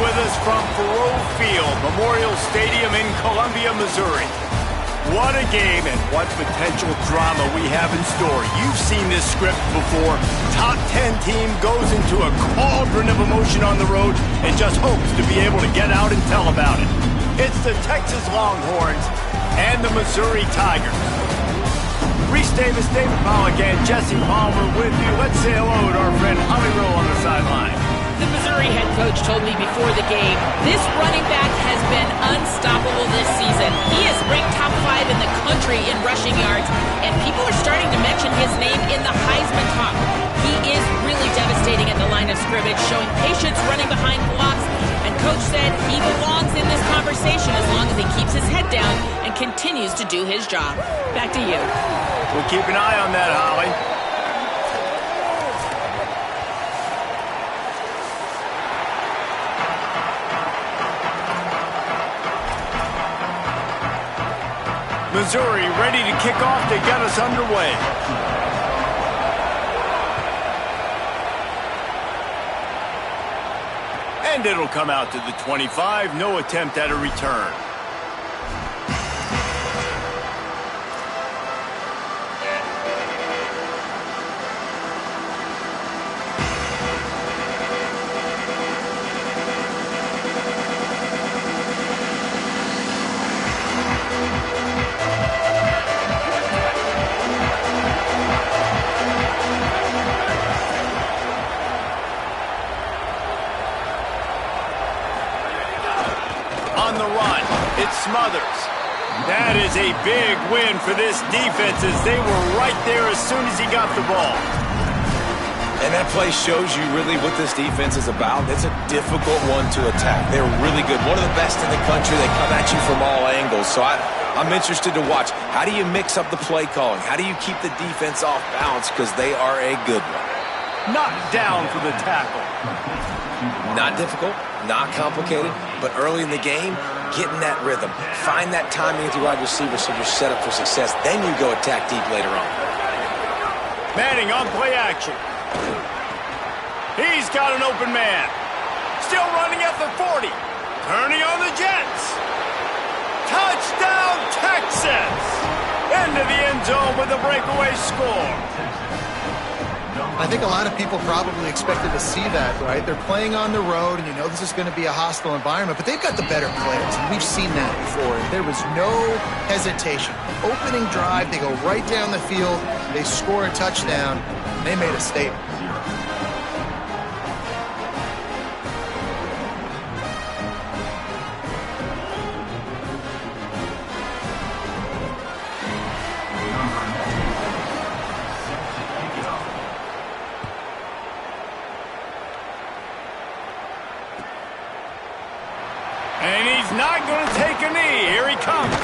with us from Faroe Field, Memorial Stadium in Columbia, Missouri. What a game and what potential drama we have in store. You've seen this script before. Top 10 team goes into a cauldron of emotion on the road and just hopes to be able to get out and tell about it. It's the Texas Longhorns and the Missouri Tigers. Reese Davis, David Pollock, and Jesse Palmer with you. Let's say hello to our friend Holly Rowe on the sideline. The Missouri head coach told me before the game, this running back has been unstoppable this season. He is ranked top 5 in the country in rushing yards, and people are starting to mention his name in the Heisman talk. He is really devastating at the line of scrimmage, showing patience running behind blocks, and Coach said he belongs in this conversation as long as he keeps his head down and continues to do his job. Back to you. We'll keep an eye on that, Holly. Missouri ready to kick off to get us underway. And it'll come out to the 25. No attempt at a return. Smothers. That is a big win for this defense as they were right there as soon as he got the ball. And that play shows you really what this defense is about. It's a difficult one to attack. They're really good. One of the best in the country. They come at you from all angles. So I'm interested to watch. How do you mix up the play calling? How do you keep the defense off balance? Because they are a good one. Knocked down for the tackle. Not difficult, not complicated, but early in the game, getting that rhythm. Find that timing with your wide receiver so you're set up for success. Then you go attack deep later on. Manning on play action. He's got an open man. Still running at the 40. Turning on the Jets. Touchdown, Texas! Into the end zone with a breakaway score. I think a lot of people probably expected to see that, right? They're playing on the road, and you know this is going to be a hostile environment, but they've got the better players, and we've seen that before. There was no hesitation. Opening drive, they go right down the field, they score a touchdown, and they made a statement. Not going to take a knee. Here he comes.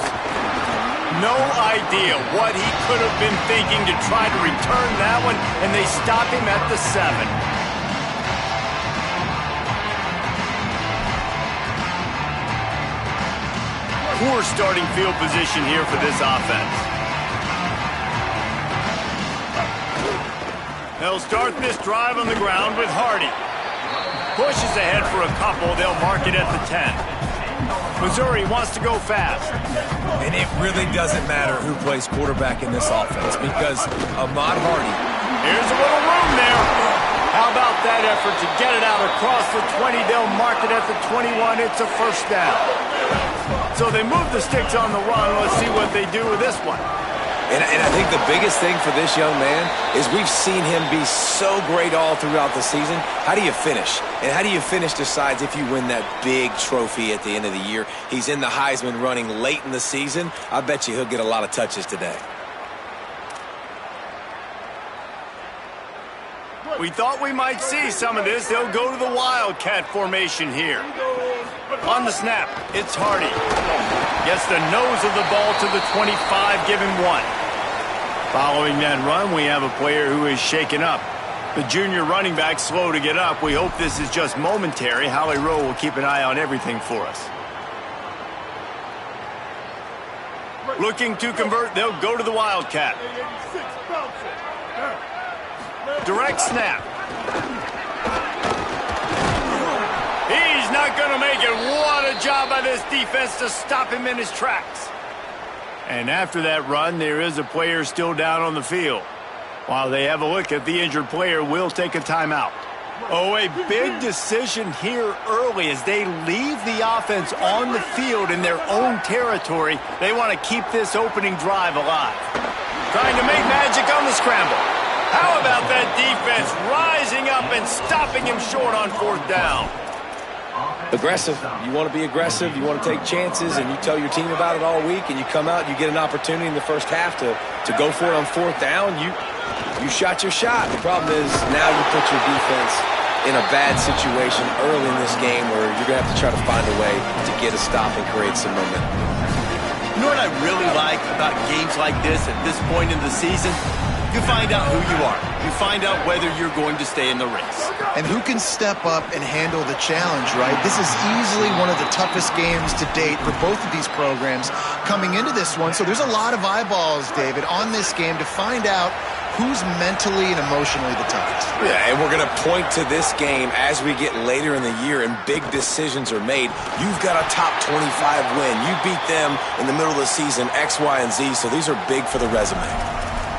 No idea what he could have been thinking to try to return that one, and they stop him at the 7. Poor starting field position here for this offense. They'll start this drive on the ground with Hardy. Pushes ahead for a couple. They'll mark it at the 10. Missouri wants to go fast. And it really doesn't matter who plays quarterback in this offense because Ahmad Hardy. Here's a little room there. How about that effort to get it out across the 20? They'll mark it at the 21. It's a first down. So they move the sticks on the run. Let's see what they do with this one. And I think the biggest thing for this young man is we've seen him be so great all throughout the season. How do you finish? And how do you finish decides if you win that big trophy at the end of the year. He's in the Heisman running late in the season. I bet you he'll get a lot of touches today. We thought we might see some of this. They'll go to the Wildcat formation here. On the snap, it's Hardy. Gets the nose of the ball to the 25, give him 1. Following that run, we have a player who is shaken up. The junior running back slow to get up. We hope this is just momentary. Holly Rowe will keep an eye on everything for us. Looking to convert, they'll go to the Wildcat. Direct snap. He's not not going to make it. What a job by this defense to stop him in his tracks. And after that run, there is a player still down on the field. While they have a look at the injured player, we'll take a timeout. Oh, a big decision here early as they leave the offense on the field in their own territory. They want to keep this opening drive alive. Trying to make magic on the scramble. How about that defense rising up and stopping him short on fourth down? Aggressive. You want to be aggressive. You want to take chances, and you tell your team about it all week, and you come out and you get an opportunity in the first half to go for it on fourth down. You shot your shot. The problem is now you put your defense in a bad situation early in this game where you're going to have to try to find a way to get a stop and create some momentum. You know what I really like about games like this at this point in the season? You find out who you are. You find out whether you're going to stay in the race. And who can step up and handle the challenge, right? This is easily one of the toughest games to date for both of these programs coming into this one. So there's a lot of eyeballs, David, on this game to find out who's mentally and emotionally the toughest. Yeah, and we're going to point to this game as we get later in the year and big decisions are made. You've got a top 25 win. You beat them in the middle of the season, X, Y, and Z, so these are big for the resume.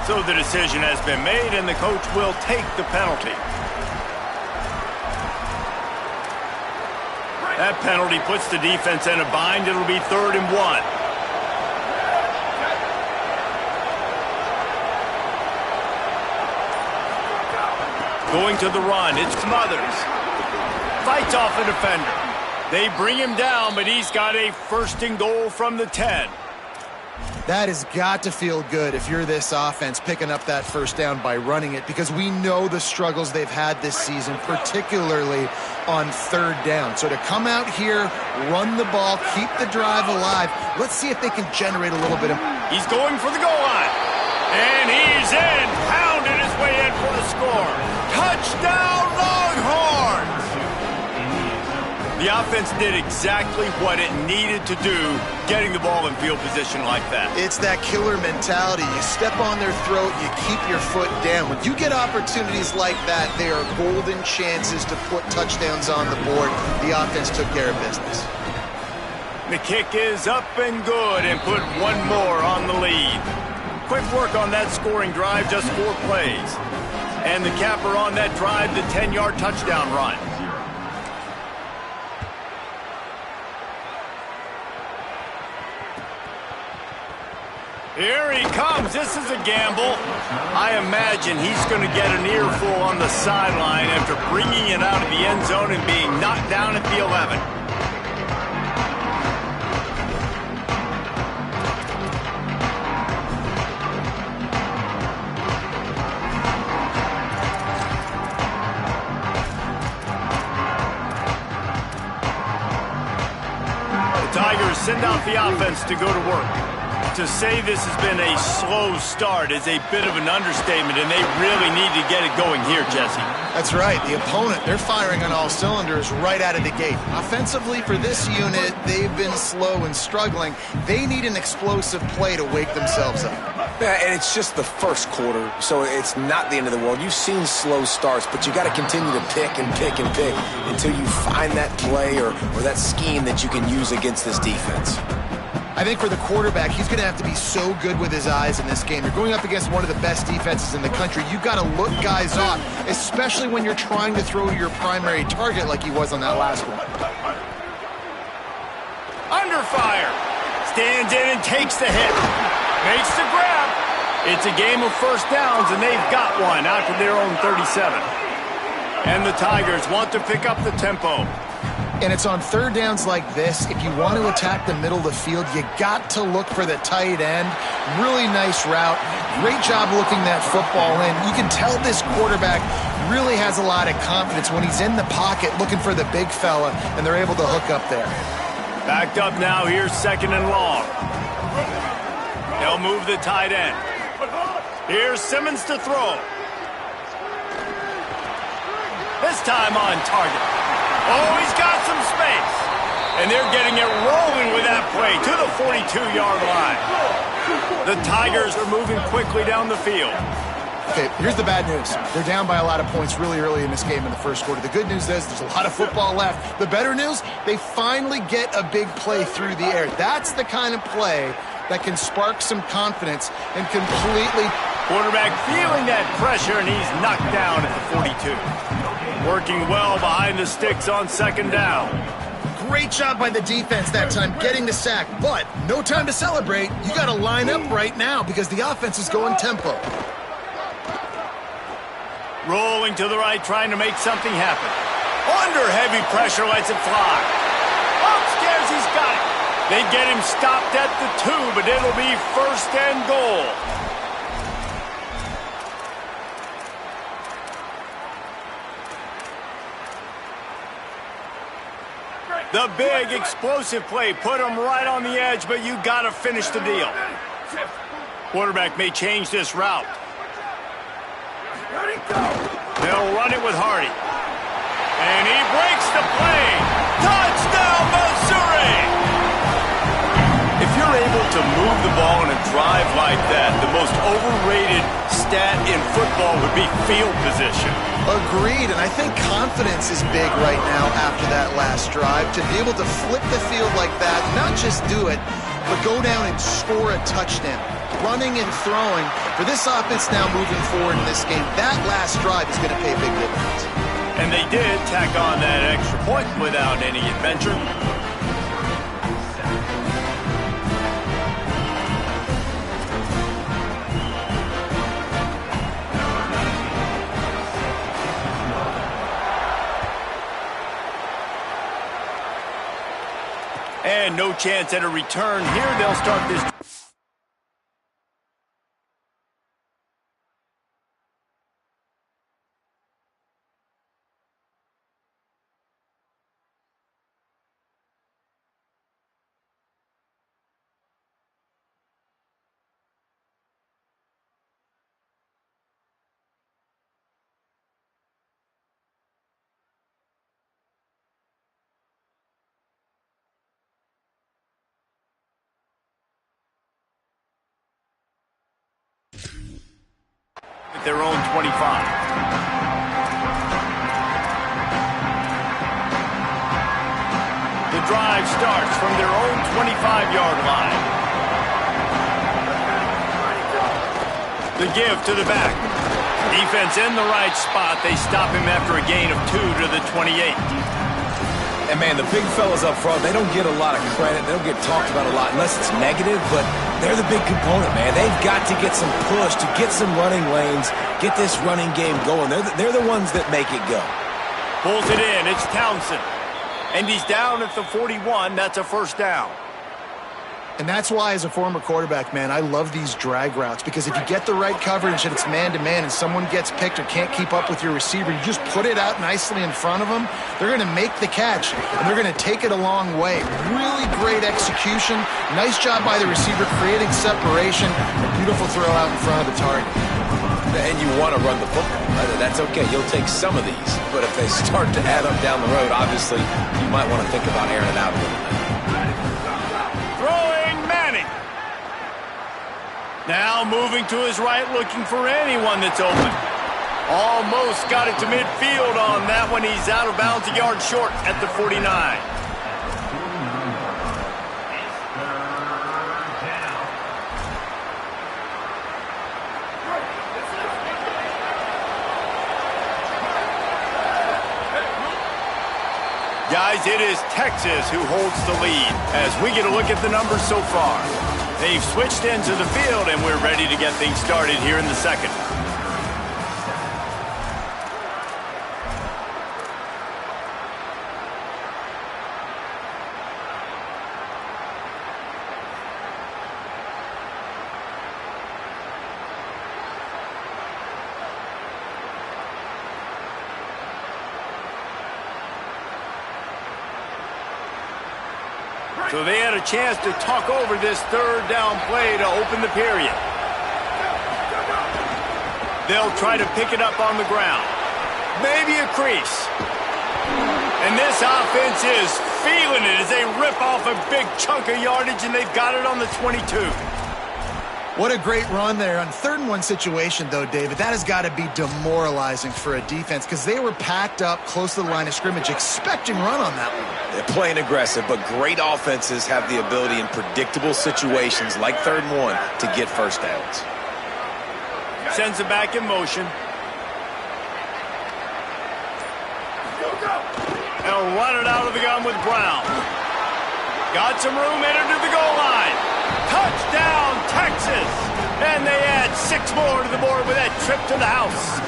So the decision has been made, and the coach will take the penalty. That penalty puts the defense in a bind. It'll be 3rd and 1. Going to the run, it's Smothers. Fights off a defender. They bring him down, but he's got a 1st and goal from the 10. That has got to feel good if you're this offense picking up that first down by running it, because we know the struggles they've had this season, particularly on 3rd down. So to come out here, run the ball, keep the drive alive, let's see if they can generate a little bit of... He's going for the goal line. And he's in, pounded his way in for the score. Touchdown, Longhorns! The offense did exactly what it needed to do, getting the ball in field position like that. It's that killer mentality. You step on their throat, you keep your foot down. When you get opportunities like that, they are golden chances to put touchdowns on the board. The offense took care of business. The kick is up and good, and put one more on the lead. Quick work on that scoring drive, just 4 plays. And the capper on that drive, the 10-yard touchdown run. Here he comes. This is a gamble. I imagine he's going to get an earful on the sideline after bringing it out of the end zone and being knocked down at the 11. The Tigers send out the offense to go to work. To say this has been a slow start is a bit of an understatement, and they really need to get it going here, Jesse. That's right. The opponent, they're firing on all cylinders right out of the gate. Offensively, for this unit, they've been slow and struggling. They need an explosive play to wake themselves up. Yeah, and it's just the first quarter, so it's not the end of the world. You've seen slow starts, but you got to continue to pick and pick and pick until you find that play or that scheme that you can use against this defense. I think for the quarterback, he's going to have to be so good with his eyes in this game. You're going up against one of the best defenses in the country. You've got to look guys off, especially when you're trying to throw to your primary target like he was on that last one. Under fire. Stands in and takes the hit. Makes the grab. It's a game of first downs, and they've got one out to their own 37. And the Tigers want to pick up the tempo. And it's on 3rd downs like this, if you want to attack the middle of the field, you got to look for the tight end. Really nice route. Great job looking that football in. You can tell this quarterback really has a lot of confidence when he's in the pocket looking for the big fella, and they're able to hook up there. Backed up now, here's 2nd and long. They'll move the tight end. Here's Simmons to throw. This time on target. Oh, he's got some space. And they're getting it rolling with that play to the 42-yard line. The Tigers are moving quickly down the field. Okay, here's the bad news. They're down by a lot of points really early in this game in the first quarter. The good news is there's a lot of football left. The better news, they finally get a big play through the air. That's the kind of play that can spark some confidence and completely... Quarterback feeling that pressure, and he's knocked down at the 42. Working well behind the sticks on second down. Great job by the defense that time getting the sack, but no time to celebrate. You got to line up right now because the offense is going tempo. Rolling to the right, trying to make something happen. Under heavy pressure, lets it fly. Upstairs, he's got it. They get him stopped at the 2, but it'll be first and goal. The big explosive play put him right on the edge, but you got to finish the deal. Quarterback may change this route. They'll run it with Hardy. And he breaks the play. Touchdown, Missouri! If you're able to move the ball in a drive like that, the most overrated stat in football would be field position. Agreed, and I think confidence is big right now after that last drive. To be able to flip the field like that, not just do it, but go down and score a touchdown. Running and throwing. For this offense now moving forward in this game, that last drive is going to pay big dividends. And they did tack on that extra point without any adventure. And no chance at a return here. They'll start this. Their own 25. The drive starts from their own 25-yard line. The give to the back. Defense in the right spot. They stop him after a gain of 2 to the 28. And, man, the big fellas up front, they don't get a lot of credit. They don't get talked about a lot unless it's negative, but they're the big component, man. They've got to get some push, to get some running lanes, get this running game going. They're the ones that make it go. Pulls it in. It's Townsend. And he's down at the 41. That's a first down. And that's why, as a former quarterback, man, I love these drag routes, because if you get the right coverage and it's man-to-man and someone gets picked or can't keep up with your receiver, you just put it out nicely in front of them, they're going to make the catch, and they're going to take it a long way. Really great execution. Nice job by the receiver creating separation. A beautiful throw out in front of the target. And you want to run the football, right? That's okay. You'll take some of these. But if they start to add up down the road, obviously, you might want to think about airing it out a little bit. Now moving to his right, looking for anyone that's open. Almost got it to midfield on that one. He's out of bounds, a yard short at the 49. Guys, it is Texas who holds the lead as we get a look at the numbers so far. They've switched into the field, and we're ready to get things started here in the second. So they had a chance to talk over this third down play to open the period. They'll try to pick it up on the ground. Maybe a crease. And this offense is feeling it as they rip off a big chunk of yardage, and they've got it on the 22. What a great run there. On 3rd and 1 situation, though, David, that has got to be demoralizing for a defense because they were packed up close to the line of scrimmage, expecting run on that one. They're playing aggressive, but great offenses have the ability in predictable situations like 3rd and 1 to get first downs. Sends it back in motion. They'll run it out of the gun with Brown. Got some room, entered to the goal line. Touchdown, Texas! And they add 6 more to the board with that trip to the house.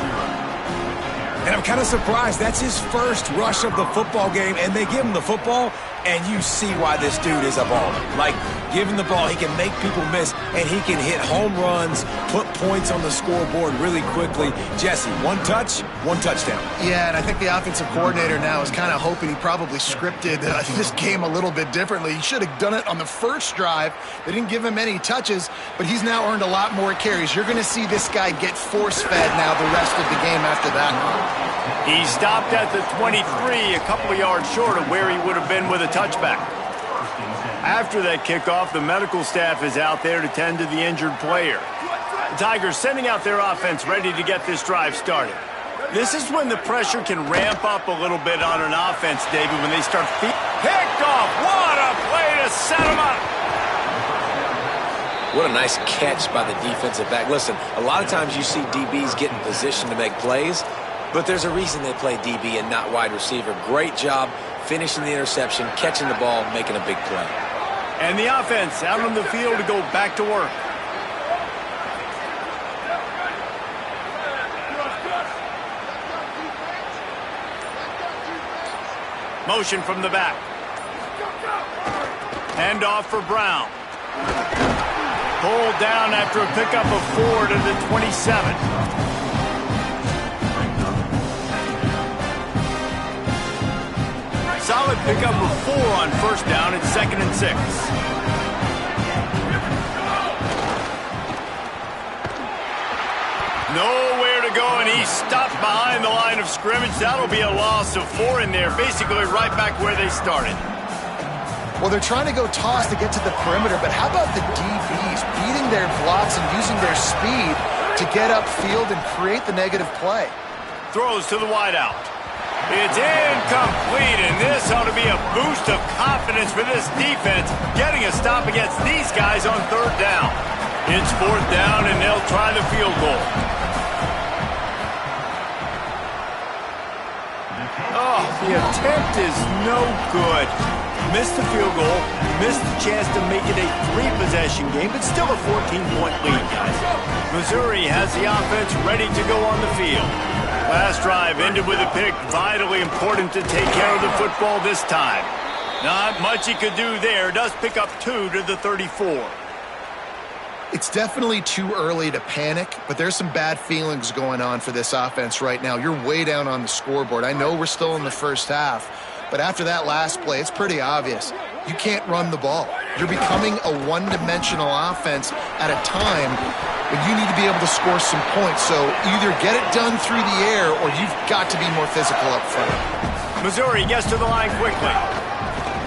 And I'm kind of surprised. That's his first rush of the football game, and they give him the football, and you see why this dude is a baller. Like, give him the ball, he can make people miss, and he can hit home runs, put points on the scoreboard really quickly. Jesse, 1 touch, 1 touchdown. Yeah, and I think the offensive coordinator now is kind of hoping he probably scripted this game a little bit differently. He should have done it on the first drive. They didn't give him any touches, but he's now earned a lot more carries. You're going to see this guy get force-fed now the rest of the game after that run. He stopped at the 23, a couple of yards short of where he would have been with a touchback. After that kickoff, the medical staff is out there to tend to the injured player. The Tigers sending out their offense ready to get this drive started. This is when the pressure can ramp up a little bit on an offense, David, when they start picked off. What a play to set them up. What a nice catch by the defensive back. Listen, a lot of times you see DBs get in position to make plays, but there's a reason they play DB and not wide receiver. Great job finishing the interception, catching the ball, making a big play. And the offense out on the field to go back to work. Motion from the back. Hand off for Brown. Pulled down after a pickup of 4 to the 27. Solid pickup of 4 on first down at 2nd and 6. Nowhere to go, and he's stopped behind the line of scrimmage. That'll be a loss of 4 in there, basically right back where they started. Well, they're trying to go toss to get to the perimeter, but how about the DBs beating their blocks and using their speed to get upfield and create the negative play? Throws to the wideout. It's incomplete, and this ought to be a boost of confidence for this defense, getting a stop against these guys on 3rd down. It's 4th down, and they'll try the field goal. Oh, the attempt is no good. Missed the field goal, missed the chance to make it a 3-possession game, but still a 14-point lead, guys. Missouri has the offense ready to go on the field. Last drive ended with a pick. Vitally important to take care of the football this time. Not much he could do there. Does pick up 2 to the 34. It's definitely too early to panic, but there's some bad feelings going on for this offense right now. You're way down on the scoreboard. I know we're still in the first half, but after that last play, it's pretty obvious. You can't run the ball. You're becoming a one-dimensional offense at a time when you need to be able to score some points. So either get it done through the air or you've got to be more physical up front. Missouri gets to the line quickly.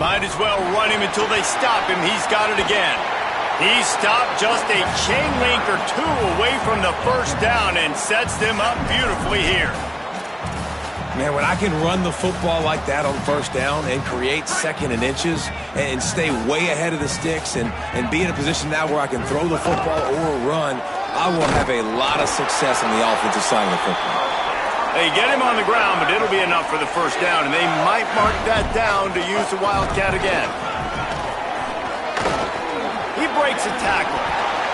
Might as well run him until they stop him. He's got it again. He stopped just a chain link or 2 away from the first down and sets them up beautifully here. Man, when I can run the football like that on first down and create 2nd and inches and stay way ahead of the sticks and be in a position now where I can throw the football or run, I will have a lot of success on the offensive side of the football. They get him on the ground, but it'll be enough for the first down, and they might mark that down to use the Wildcat again. He breaks a tackle.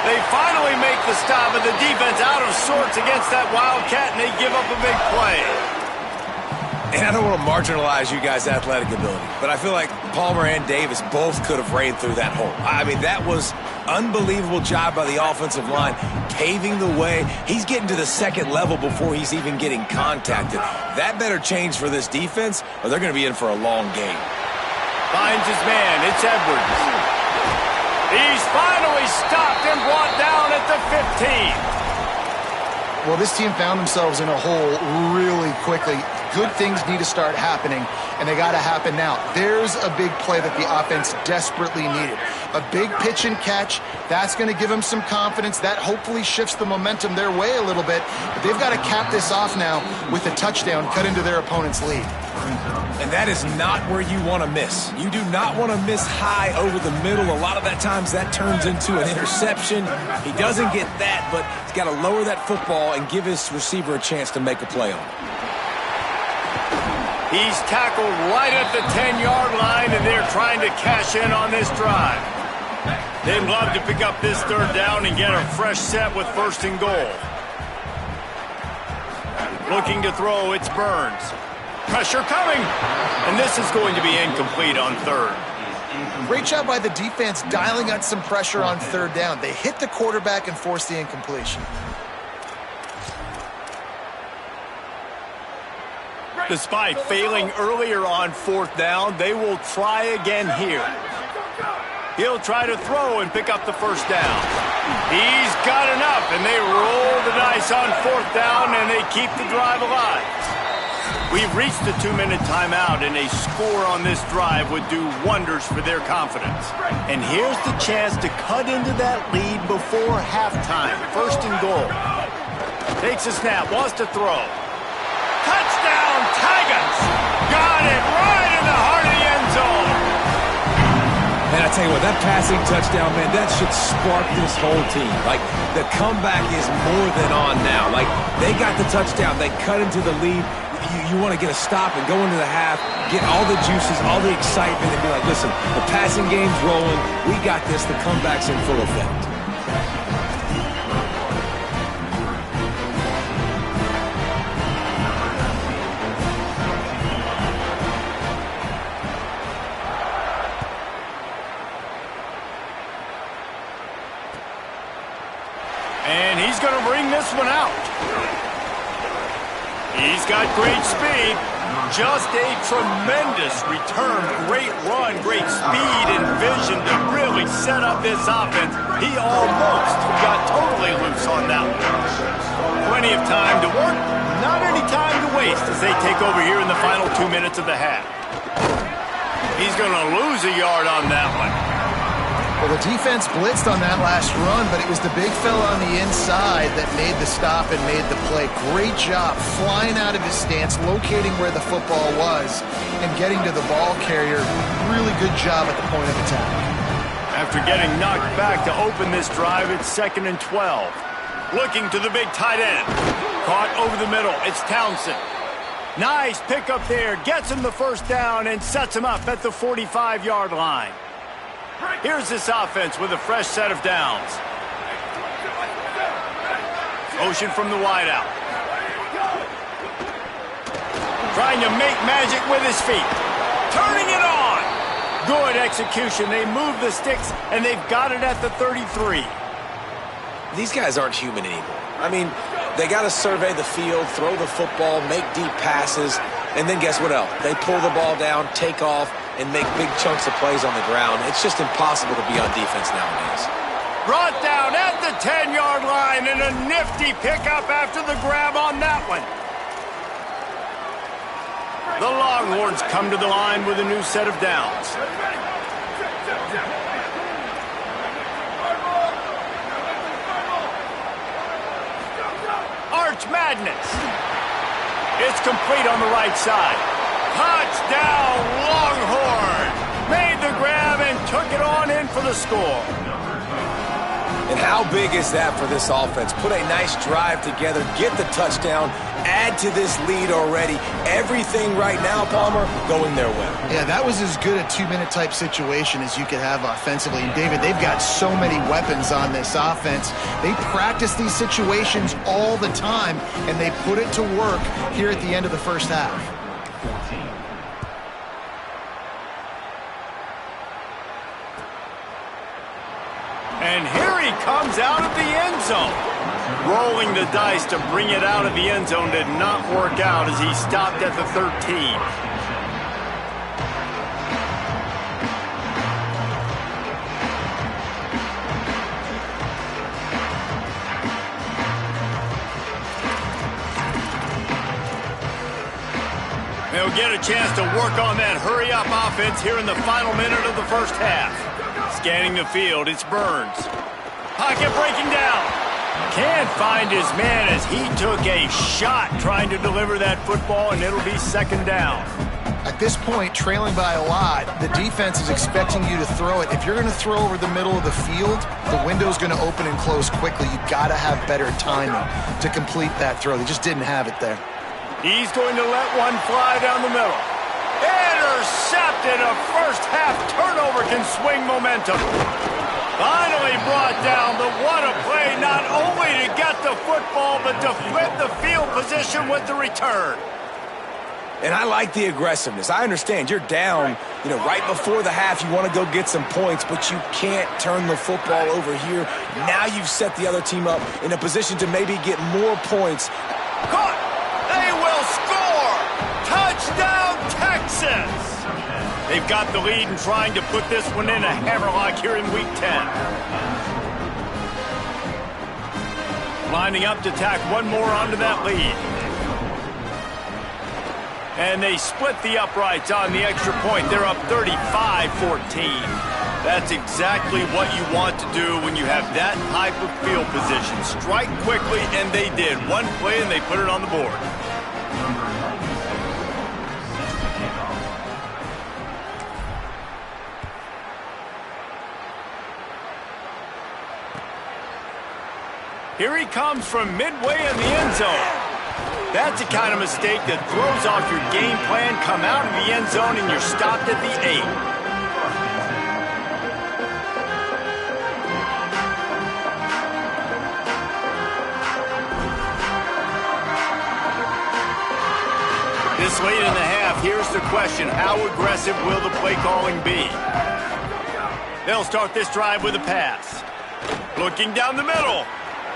They finally make the stop, and the defense out of sorts against that Wildcat, and they give up a big play. And I don't want to marginalize you guys' athletic ability, but I feel like Palmer and Davis both could have ran through that hole. I mean, that was unbelievable job by the offensive line, paving the way. He's getting to the 2nd level before he's even getting contacted. That better change for this defense, or they're going to be in for a long game. Finds his man. It's Edwards. He's finally stopped and brought down at the 15. Well, this team found themselves in a hole really quickly. good things need to start happening, and they got to happen now. There's a big play that the offense desperately needed. A big pitch and catch. That's going to give them some confidence. That hopefully shifts the momentum their way a little bit. But they've got to cap this off now with a touchdown cut into their opponent's lead. And that is not where you want to miss. You do not want to miss high over the middle. A lot of that times that turns into an interception. He doesn't get that, but he's got to lower that football and give his receiver a chance to make a play on it. He's tackled right at the 10-yard line, and they're trying to cash in on this drive. They'd love to pick up this third down and get a fresh set with first and goal. Looking to throw, it's Burns. Pressure coming, and this is going to be incomplete on third. Great job by the defense dialing out some pressure on third down. They hit the quarterback and forced the incompletion. Despite failing earlier on fourth down, they will try again here. He'll try to throw and pick up the first down. He's got enough, and they roll the dice on fourth down, and they keep the drive alive. We've reached the 2-minute timeout, and a score on this drive would do wonders for their confidence. And here's the chance to cut into that lead before halftime. First and goal. Takes a snap, wants to throw. Touchdown, Tigers! Got it right in the heart of the end zone. And I tell you what, that passing touchdown, man, that should spark this whole team. Like, the comeback is more than on now. Like, they got the touchdown. They cut into the lead. You want to get a stop and go into the half, get all the juices, all the excitement, and be like, listen, the passing game's rolling. We got this. The comeback's in full effect. And he's going to bring this one out. He's got great speed. Just a tremendous return. Great run, great speed and vision to really set up this offense. He almost got totally loose on that one. Plenty of time to work. Not any time to waste as they take over here in the final 2 minutes of the half. He's going to lose a yard on that one. Well, the defense blitzed on that last run, but it was the big fella on the inside that made the stop and made the play. Great job flying out of his stance, locating where the football was, and getting to the ball carrier. Really good job at the point of attack. After getting knocked back to open this drive, it's 2nd and 12. Looking to the big tight end. Caught over the middle. It's Townsend. Nice pickup there. Gets him the first down and sets him up at the 45-yard line. Here's this offense with a fresh set of downs. Motion from the wideout. Trying to make magic with his feet. Turning it on. Good execution. They move the sticks, and they've got it at the 33. These guys aren't human anymore. I mean, they got to survey the field, throw the football, make deep passes, and then guess what else? They pull the ball down, take off, and make big chunks of plays on the ground. It's just impossible to be on defense nowadays. Brought down at the 10-yard line, and a nifty pickup after the grab on that one. The Longhorns come to the line with a new set of downs. Arch Madness. It's complete on the right side. Touchdown, Longhorn! Made the grab and took it on in for the score. And how big is that for this offense? Put a nice drive together, get the touchdown, add to this lead already. Everything right now, Palmer, going their way. Yeah, that was as good a 2-minute type situation as you could have offensively. And David, they've got so many weapons on this offense. They practice these situations all the time, and they put it to work here at the end of the first half. And here he comes out of the end zone. Rolling the dice to bring it out of the end zone did not work out as he stopped at the 13. get a chance to work on that hurry-up offense here in the final minute of the first half. Scanning the field, it's Burns. Pocket breaking down. Can't find his man as he took a shot trying to deliver that football, and it'll be second down. At this point, trailing by a lot, the defense is expecting you to throw it. If you're going to throw over the middle of the field, the window's going to open and close quickly. You've got to have better timing to complete that throw. They just didn't have it there. He's going to let one fly down the middle. Intercepted. A first-half turnover can swing momentum. Finally brought down, but what a play, not only to get the football, but to flip the field position with the return. And I like the aggressiveness. I understand you're down, right before the half. You want to go get some points, but you can't turn the football over here. Now you've set the other team up in a position to maybe get more points. Caught! They will score! Touchdown, Texas! They've got the lead and trying to put this one in a hammerlock here in Week 10. Lining up to tack one more onto that lead. And they split the uprights on the extra point. They're up 35-14. That's exactly what you want to do when you have that type of field position. Strike quickly, and they did. One play, and they put it on the board. Here he comes from midway in the end zone. That's the kind of mistake that throws off your game plan. Come out of the end zone and you're stopped at the 8. This late in the half, here's the question. How aggressive will the play calling be? They'll start this drive with a pass. Looking down the middle.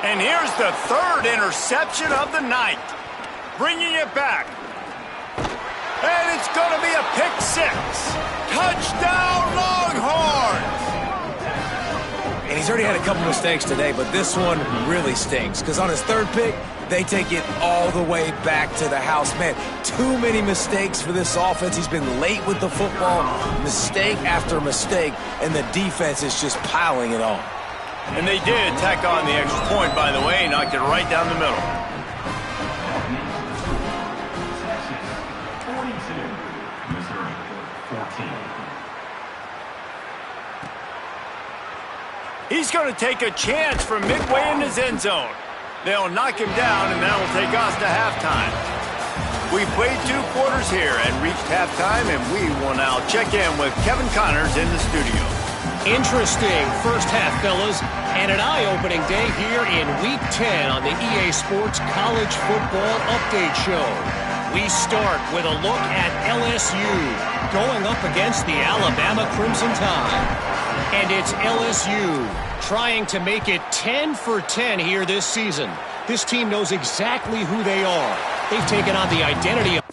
And here's the third interception of the night. Bringing it back. And it's going to be a pick 6. Touchdown, Longhorns! And he's already had a couple mistakes today, but this one really stings. Because on his third pick, they take it all the way back to the house. Man, too many mistakes for this offense. He's been late with the football, mistake after mistake, and the defense is just piling it on. And they did tack on the extra point, by the way, knocked it right down the middle. He's going to take a chance from midway in his end zone. They'll knock him down, and that will take us to halftime. We played 2 quarters here and reached halftime, and we will now check in with Kevin Connors in the studio. Interesting first half, fellas, and an eye-opening day here in Week 10 on the EA Sports College Football Update Show. We start with a look at LSU going up against the Alabama Crimson Tide. And it's LSU trying to make it 10 for 10 here this season. This team knows exactly who they are. They've taken on the identity of